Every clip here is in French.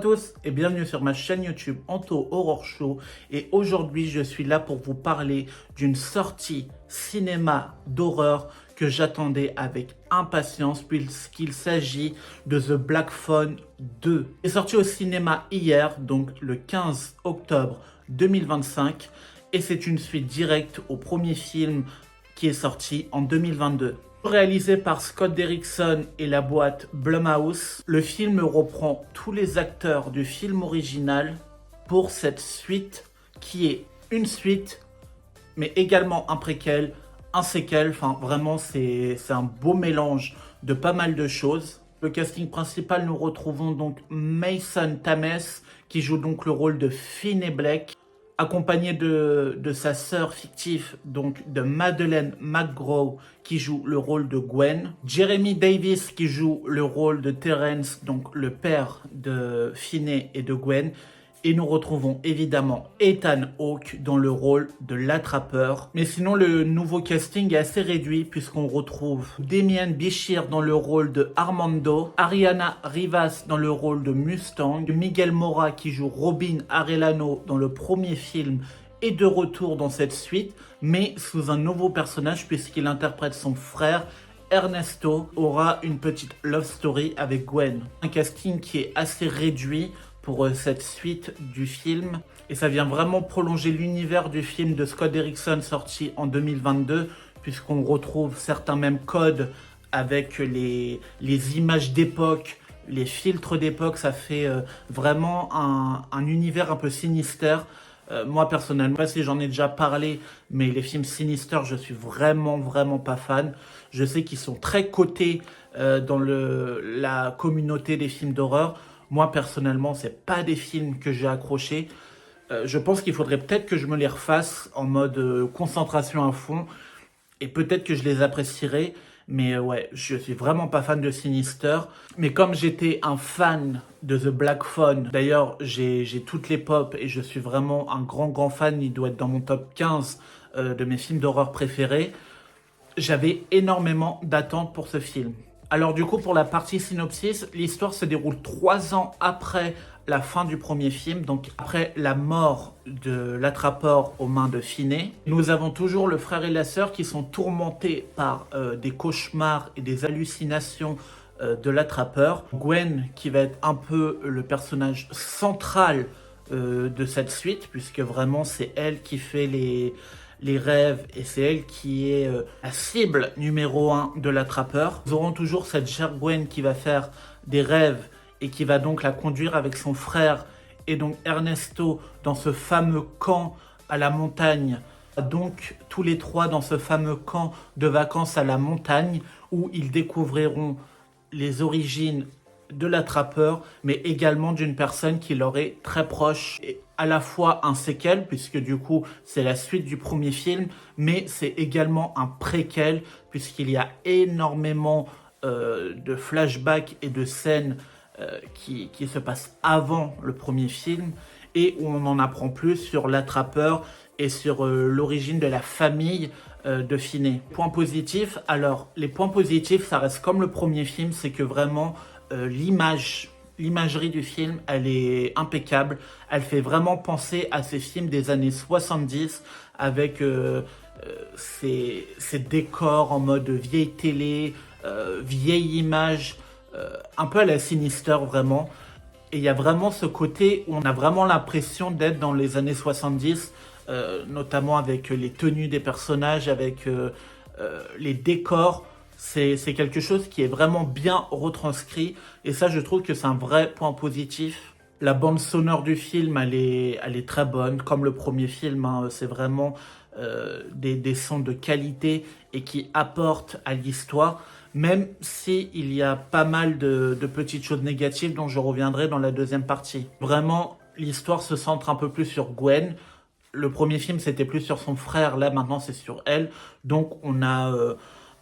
tous et bienvenue sur ma chaîne YouTube Anto Horror Show et aujourd'hui je suis là pour vous parler d'une sortie cinéma d'horreur que j'attendais avec impatience puisqu'il s'agit de The Black Phone 2. Il est sorti au cinéma hier, donc le 15 octobre 2025 et c'est une suite directe au premier film qui est sorti en 2022. Réalisé par Scott Derrickson et la boîte Blumhouse, le film reprend tous les acteurs du film original pour cette suite qui est une suite, mais également un préquel, un séquel. Enfin, vraiment, c'est un beau mélange de pas mal de choses. Le casting principal, nous retrouvons donc Mason Thames qui joue donc le rôle de Finney Blake, accompagné de sa sœur fictive, donc de Madeleine McGraw, qui joue le rôle de Gwen, Jeremy Davis, qui joue le rôle de Terrence, donc le père de Finney et de Gwen, et nous retrouvons évidemment Ethan Hawke dans le rôle de l'attrapeur. Mais sinon, le nouveau casting est assez réduit puisqu'on retrouve Demian Bichir dans le rôle de Armando, Ariana Rivas dans le rôle de Mustang, Miguel Mora qui joue Robin Arellano dans le premier film est de retour dans cette suite, mais sous un nouveau personnage puisqu'il interprète son frère. Ernesto aura une petite love story avec Gwen. Un casting qui est assez réduit pour cette suite du film. Et ça vient vraiment prolonger l'univers du film de Scott Derrickson sorti en 2022, puisqu'on retrouve certains mêmes codes avec les images d'époque, les filtres d'époque. Ça fait vraiment un univers un peu sinister. Moi personnellement, je sais pas si j'en ai déjà parlé, mais les films Sinister, je suis vraiment pas fan. Je sais qu'ils sont très cotés dans la communauté des films d'horreur. Moi personnellement, c'est pas des films que j'ai accrochés. Je pense qu'il faudrait peut-être que je me les refasse en mode concentration à fond, et peut-être que je les apprécierais. Mais ouais, je suis vraiment pas fan de Sinister. Mais comme j'étais un fan de The Black Phone, d'ailleurs j'ai toutes les pop et je suis vraiment un grand fan, il doit être dans mon top 15 de mes films d'horreur préférés, j'avais énormément d'attentes pour ce film. Alors du coup, pour la partie synopsis, l'histoire se déroule 3 ans après la fin du premier film, donc après la mort de l'attrapeur aux mains de Finney. Nous avons toujours le frère et la sœur qui sont tourmentés par des cauchemars et des hallucinations de l'attrapeur. Gwen, qui va être un peu le personnage central de cette suite, puisque vraiment c'est elle qui fait les rêves et c'est elle qui est la cible numéro 1 de l'attrapeur. Nous aurons toujours cette chère Gwen qui va faire des rêves et qui va donc la conduire avec son frère et donc Ernesto dans ce fameux camp à la montagne. Donc tous les trois dans ce fameux camp de vacances à la montagne où ils découvriront les origines de l'attrapeur, mais également d'une personne qui leur est très proche, et à la fois un séquel, puisque du coup c'est la suite du premier film, mais c'est également un préquel, puisqu'il y a énormément de flashbacks et de scènes qui se passent avant le premier film, et où on en apprend plus sur l'attrapeur et sur l'origine de la famille de Finney. Point positif, alors les points positifs, ça reste comme le premier film, c'est que vraiment l'imagerie du film, elle est impeccable. Elle fait vraiment penser à ces films des années 70 avec ces décors en mode vieille télé, vieille image, un peu à la Sinister vraiment. Et il y a vraiment ce côté où on a vraiment l'impression d'être dans les années 70, notamment avec les tenues des personnages, avec les décors. C'est quelque chose qui est vraiment bien retranscrit et ça je trouve que c'est un vrai point positif. La bande sonore du film elle est très bonne comme le premier film, hein. C'est vraiment des sons de qualité et qui apportent à l'histoire, même s'il y a pas mal de petites choses négatives dont je reviendrai dans la deuxième partie. Vraiment l'histoire se centre un peu plus sur Gwen. Le premier film c'était plus sur son frère, là maintenant c'est sur elle, donc on a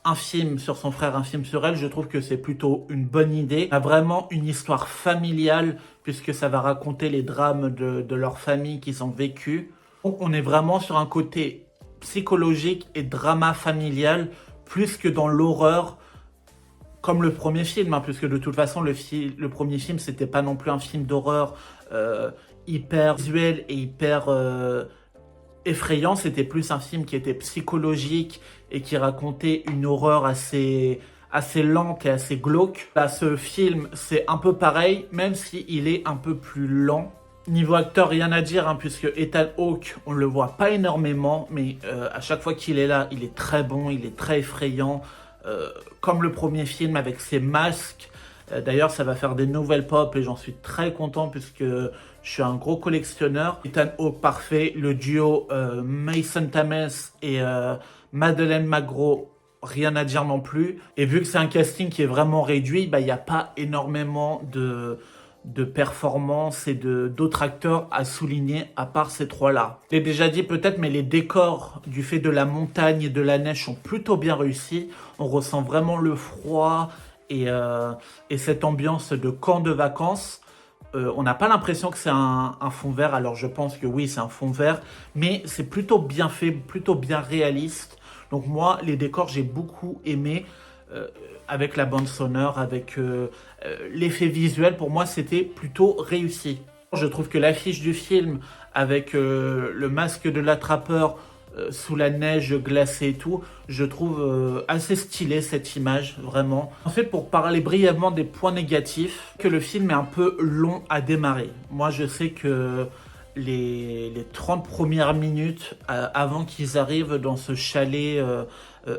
un film sur son frère, un film sur elle. Je trouve que c'est plutôt une bonne idée. On a vraiment une histoire familiale puisque ça va raconter les drames de leur famille qu'ils ont vécu. Donc on est vraiment sur un côté psychologique et drama familial plus que dans l'horreur comme le premier film, hein, puisque de toute façon, le premier film, c'était pas non plus un film d'horreur hyper visuel et hyper effrayant. C'était plus un film qui était psychologique et qui racontait une horreur assez lente et assez glauque. Là, ce film, c'est un peu pareil, même s'il est un peu plus lent. Niveau acteur, rien à dire, hein, puisque Ethan Hawke, on le voit pas énormément, mais à chaque fois qu'il est là, il est très bon, il est très effrayant, comme le premier film avec ses masques. D'ailleurs, ça va faire des nouvelles pop et j'en suis très content puisque je suis un gros collectionneur. Ethan Hawke parfait, le duo Mason Thames et Madeleine McGraw, rien à dire non plus. Et vu que c'est un casting qui est vraiment réduit, il n'y a pas énormément de performances et d'autres acteurs à souligner à part ces trois-là. Je l'ai déjà dit peut-être, mais les décors du fait de la montagne et de la neige sont plutôt bien réussis. On ressent vraiment le froid et cette ambiance de camp de vacances. On n'a pas l'impression que c'est un fond vert, alors je pense que oui, c'est un fond vert, mais c'est plutôt bien fait, plutôt bien réaliste. Donc moi, les décors, j'ai beaucoup aimé. Avec la bande sonore, avec l'effet visuel, pour moi, c'était plutôt réussi. Je trouve que l'affiche du film, avec le masque de l'attrapeur sous la neige glacée et tout, je trouve assez stylé cette image, vraiment. Ensuite, pour parler brièvement des points négatifs, que le film est un peu long à démarrer. Moi, je sais que les 30 premières minutes avant qu'ils arrivent dans ce chalet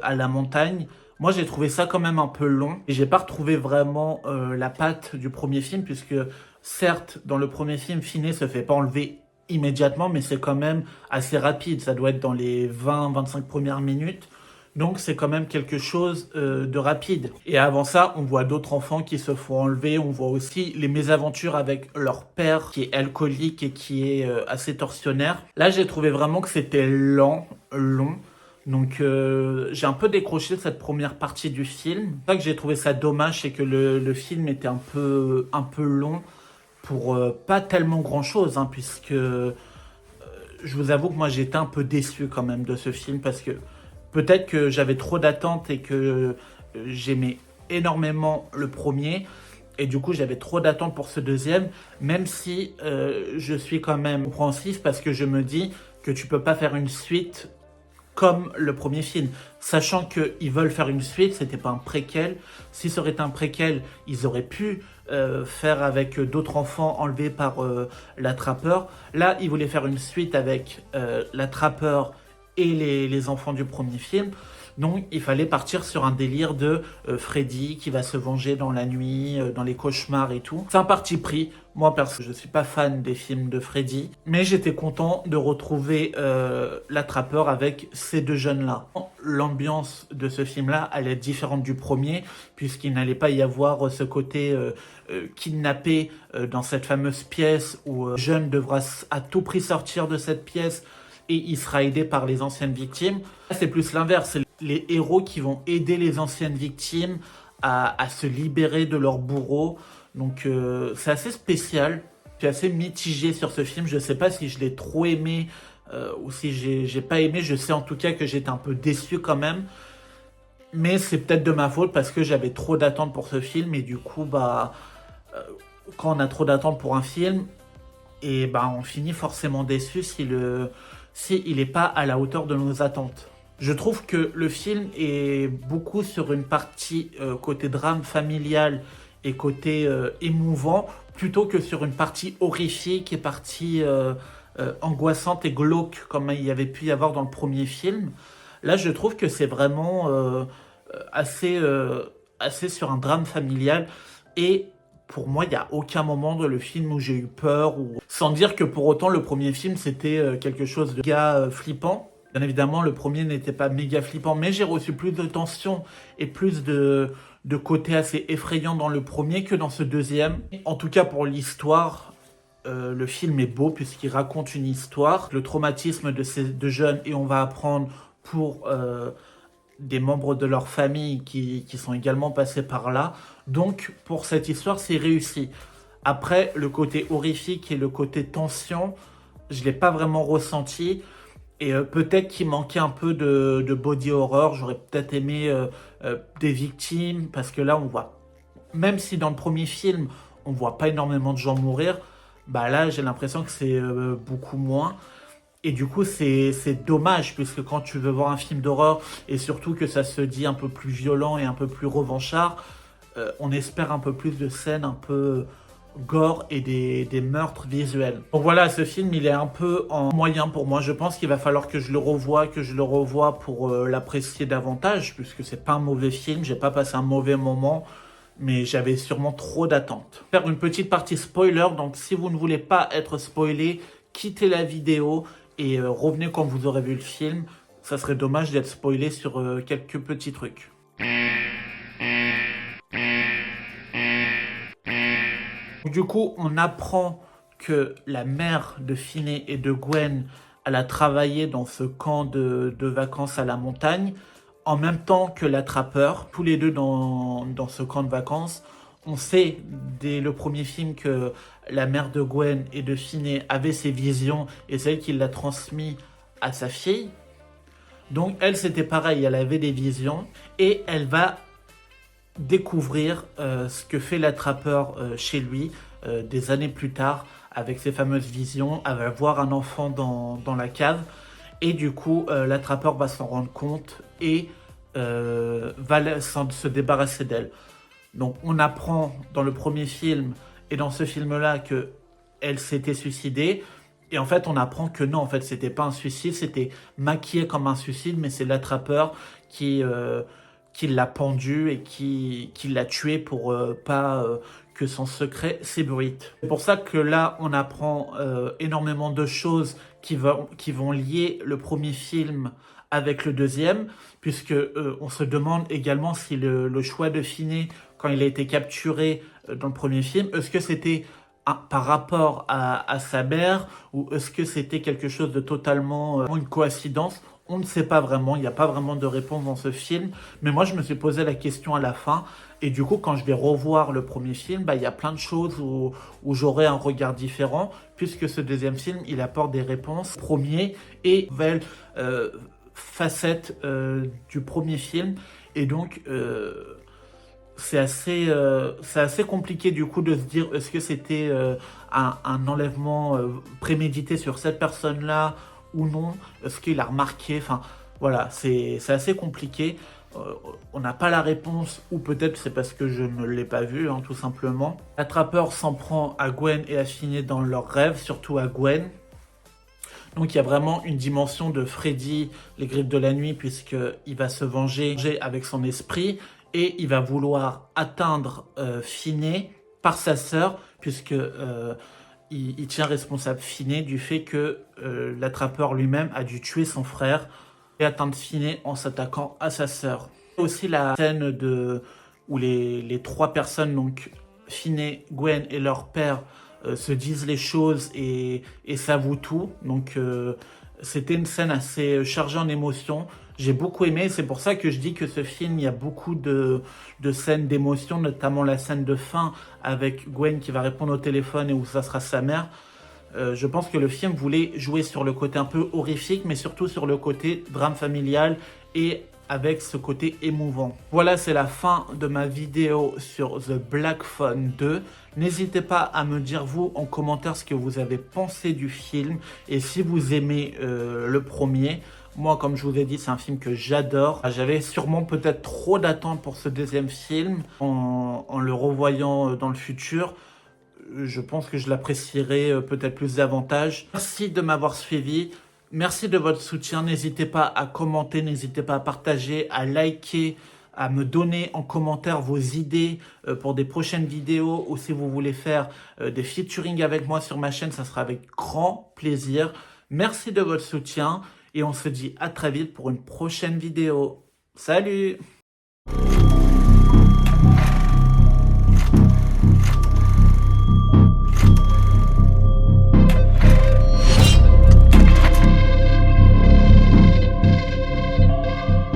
à la montagne, moi, j'ai trouvé ça quand même un peu long et j'ai pas retrouvé vraiment la patte du premier film puisque certes, dans le premier film, Finney se fait pas enlever immédiatement, mais c'est quand même assez rapide. Ça doit être dans les 20-25 premières minutes. Donc c'est quand même quelque chose de rapide. Et avant ça, on voit d'autres enfants qui se font enlever. On voit aussi les mésaventures avec leur père qui est alcoolique et qui est assez tortionnaire. Là, j'ai trouvé vraiment que c'était long. Donc j'ai un peu décroché cette première partie du film. C'est ça que j'ai trouvé ça dommage, c'est que le film était un peu long pour pas tellement grand chose, hein, puisque je vous avoue que moi j'étais un peu déçu quand même de ce film parce que peut-être que j'avais trop d'attentes et que j'aimais énormément le premier. Et du coup, j'avais trop d'attentes pour ce deuxième, même si je suis quand même compréhensif parce que je me dis que tu peux pas faire une suite comme le premier film, sachant qu'ils veulent faire une suite, c'était pas un préquel. Si ça aurait été un préquel, ils auraient pu faire avec d'autres enfants enlevés par l'attrapeur. Là, ils voulaient faire une suite avec l'attrapeur et les enfants du premier film. Donc, il fallait partir sur un délire de Freddy qui va se venger dans la nuit, dans les cauchemars et tout. C'est un parti pris. Moi, perso, je ne suis pas fan des films de Freddy, mais j'étais content de retrouver l'attrapeur avec ces deux jeunes-là. L'ambiance de ce film-là, elle est différente du premier, puisqu'il n'allait pas y avoir ce côté kidnappé dans cette fameuse pièce où le jeune devra à tout prix sortir de cette pièce et il sera aidé par les anciennes victimes. Là, c'est plus l'inverse, c'est les héros qui vont aider les anciennes victimes à se libérer de leur bourreau. Donc c'est assez spécial. Je suis assez mitigé sur ce film. Je ne sais pas si je l'ai trop aimé ou si j'ai pas aimé. Je sais en tout cas que j'étais un peu déçu quand même. Mais c'est peut-être de ma faute parce que j'avais trop d'attentes pour ce film. Et du coup, quand on a trop d'attentes pour un film, et on finit forcément déçu si il n'est pas à la hauteur de nos attentes. Je trouve que le film est beaucoup sur une partie côté drame familial et côté émouvant, plutôt que sur une partie horrifique et partie angoissante et glauque, comme il y avait pu y avoir dans le premier film. Là, je trouve que c'est vraiment assez sur un drame familial et pour moi, il n'y a aucun moment dans le film où j'ai eu peur, sans dire que pour autant le premier film c'était quelque chose de méga flippant. Bien évidemment, le premier n'était pas méga flippant, mais j'ai reçu plus de tension et plus de côté assez effrayant dans le premier que dans ce deuxième. En tout cas, pour l'histoire, le film est beau puisqu'il raconte une histoire, le traumatisme de ces deux jeunes, et on va apprendre pour des membres de leur famille qui sont également passés par là. Donc, pour cette histoire, c'est réussi. Après, le côté horrifique et le côté tension, je ne l'ai pas vraiment ressenti. Et peut-être qu'il manquait un peu de body horror. J'aurais peut-être aimé des victimes, parce que là, on voit, même si dans le premier film, on voit pas énormément de gens mourir, bah là, j'ai l'impression que c'est beaucoup moins. Et du coup, c'est dommage, puisque quand tu veux voir un film d'horreur, et surtout que ça se dit un peu plus violent et un peu plus revanchard, on espère un peu plus de scènes un peu gore et des meurtres visuels. Donc voilà, ce film, il est un peu en moyen pour moi. Je pense qu'il va falloir que je le revoie pour l'apprécier davantage, puisque c'est pas un mauvais film, j'ai pas passé un mauvais moment, mais j'avais sûrement trop d'attentes. Faire une petite partie spoiler, donc si vous ne voulez pas être spoilé, quittez la vidéo et revenez quand vous aurez vu le film. Ça serait dommage d'être spoilé sur quelques petits trucs. Du coup, on apprend que la mère de Finney et de Gwen, elle a travaillé dans ce camp de vacances à la montagne, en même temps que l'attrapeur, tous les deux dans ce camp de vacances. On sait dès le premier film que la mère de Gwen et de Finney avait ses visions et c'est elle qui l'a transmis à sa fille. Donc elle, c'était pareil, elle avait des visions et elle va découvrir ce que fait l'attrapeur chez lui des années plus tard avec ses fameuses visions. Elle va voir un enfant dans la cave et du coup l'attrapeur va s'en rendre compte et va se débarrasser d'elle. Donc on apprend dans le premier film et dans ce film-là que elle s'était suicidée. Et en fait, on apprend que non, en fait, c'était pas un suicide, c'était maquillé comme un suicide, mais c'est l'attrapeur qui l'a pendu et qui l'a tué pour pas que son secret s'ébruite. C'est pour ça que là, on apprend énormément de choses qui vont lier le premier film avec le deuxième, puisque on se demande également si le choix de Finney, quand il a été capturé dans le premier film, est-ce que c'était par rapport à sa mère ou est-ce que c'était quelque chose de totalement une coïncidence? On ne sait pas vraiment, il n'y a pas vraiment de réponse dans ce film, mais moi je me suis posé la question à la fin et du coup quand je vais revoir le premier film, bah, il y a plein de choses où j'aurai un regard différent puisque ce deuxième film il apporte des réponses au premier et nouvelle facette du premier film et donc c'est assez compliqué du coup de se dire est-ce que c'était un enlèvement prémédité sur cette personne-là ou non, est-ce qu'il a remarqué, enfin voilà, c'est assez compliqué. On n'a pas la réponse ou peut-être c'est parce que je ne l'ai pas vu, hein, tout simplement. L'attrapeur s'en prend à Gwen et à Finney dans leurs rêves, surtout à Gwen. Donc il y a vraiment une dimension de Freddy, les griffes de la nuit, puisqu'il va se venger avec son esprit et il va vouloir atteindre Finney par sa sœur, puisque il tient responsable Finney du fait que l'attrapeur lui-même a dû tuer son frère et atteindre Finney en s'attaquant à sa sœur. Aussi la scène où les trois personnes, donc Finney, Gwen et leur père, se disent les choses et s'avouent tout. Donc c'était une scène assez chargée en émotions. J'ai beaucoup aimé, c'est pour ça que je dis que ce film, il y a beaucoup de scènes d'émotion, notamment la scène de fin avec Gwen qui va répondre au téléphone et où ça sera sa mère. Je pense que le film voulait jouer sur le côté un peu horrifique, mais surtout sur le côté drame familial et avec ce côté émouvant. Voilà, c'est la fin de ma vidéo sur The Black Phone 2. N'hésitez pas à me dire vous en commentaire ce que vous avez pensé du film et si vous aimez le premier. Moi, comme je vous ai dit, c'est un film que j'adore. J'avais sûrement peut-être trop d'attentes pour ce deuxième film. En le revoyant dans le futur, je pense que je l'apprécierai peut-être plus davantage. Merci de m'avoir suivi. Merci de votre soutien. N'hésitez pas à commenter, n'hésitez pas à partager, à liker, à me donner en commentaire vos idées pour des prochaines vidéos ou si vous voulez faire des featuring avec moi sur ma chaîne, ça sera avec grand plaisir. Merci de votre soutien et on se dit à très vite pour une prochaine vidéo. Salut!